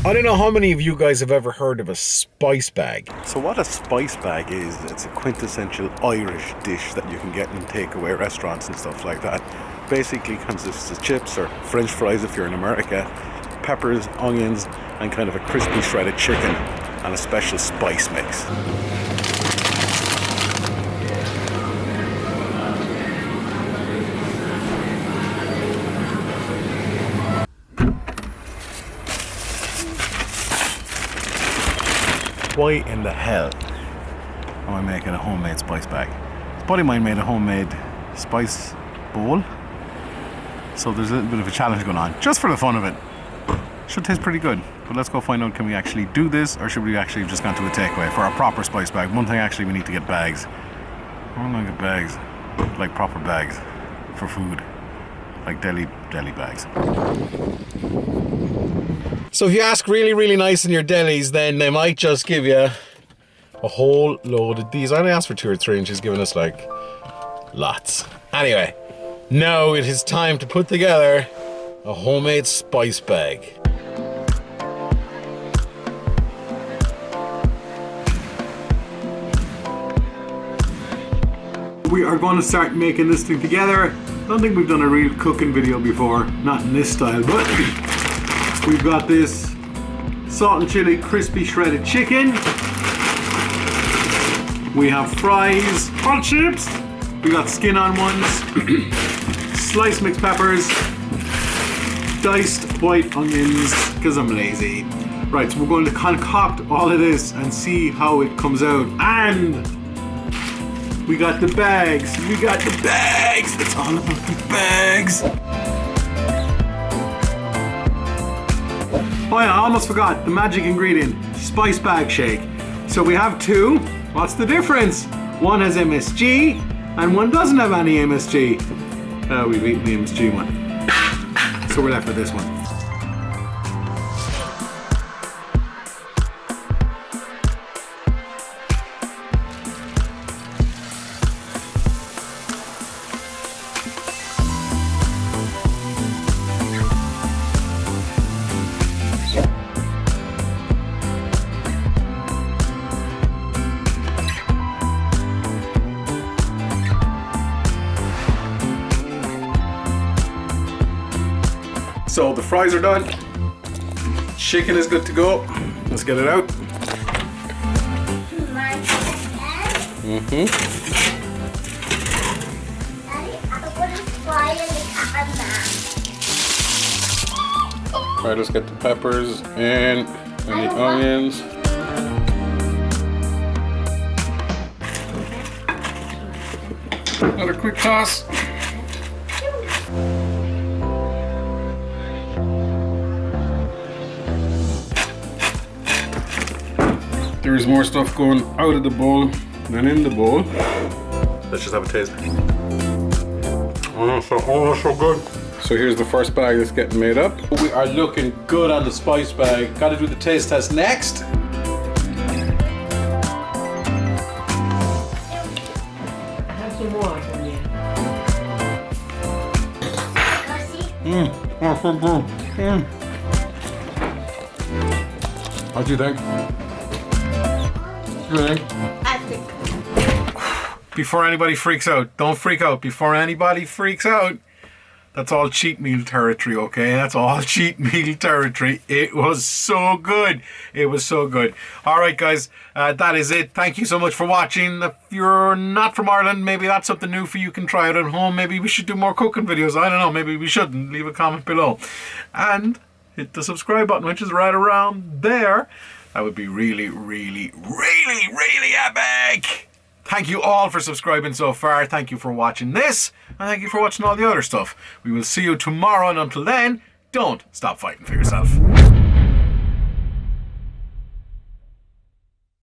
I don't know how many of you guys have ever heard of a spice bag. So what a spice bag is, it's a quintessential Irish dish that you can get in takeaway restaurants and stuff like that. Basically consists of chips or French fries if you're in America, peppers, onions, and kind of a crispy shredded chicken and a special spice mix. Why in the hell am I making a homemade spice bag? A buddy of mine made a homemade spice bowl, so there's a little bit of a challenge going on, just for the fun of it. Should taste pretty good, but let's go find out, can we actually do this, or should we actually have just gone to a takeaway for a proper spice bag? One thing, actually, we need to get bags. We're going to get bags, like proper bags for food, like deli bags. So if you ask really, really nice in your delis, then they might just give you a whole load of these. I only asked for 2 or 3 and she's giving us like lots. Anyway, now it is time to put together a homemade spice bag. We are going to start making this thing together. I don't think we've done a real cooking video before, not in this style, but we've got this salt and chili crispy shredded chicken. We have fries, hot chips. We got skin on ones, sliced mixed peppers, diced white onions, because I'm lazy. Right, so we're going to concoct all of this and see how it comes out. And we got the bags. We got the bags. It's all about the bags. Oh yeah, I almost forgot the magic ingredient, spice bag shake. So we have 2. What's the difference? One has MSG and one doesn't have any MSG. We've eaten the MSG one. So we're left with this one. So the fries are done. Chicken is good to go. Let's get it out. Alright, let's get the peppers and the onions. Another quick toss. There's more stuff going out of the bowl than in the bowl. Let's just have a taste. Oh, that's so good. So here's the first bag that's getting made up. We are looking good on the spice bag. Got to do the taste test next. Have some more for you. That's so good. What do you think? Before anybody freaks out, don't freak out. Before anybody freaks out, that's all cheat meal territory, okay? That's all cheat meal territory. It was so good. It was so good. All right, guys, that is it. Thank you so much for watching. If you're not from Ireland, maybe that's something new for you. You can try it at home. Maybe we should do more cooking videos. I don't know. Maybe we shouldn't. Leave a comment below. And hit the subscribe button, which is right around there. That would be really, really, really, really epic. Thank you all for subscribing so far. Thank you for watching this. And thank you for watching all the other stuff. We will see you tomorrow. And until then, don't stop fighting for yourself.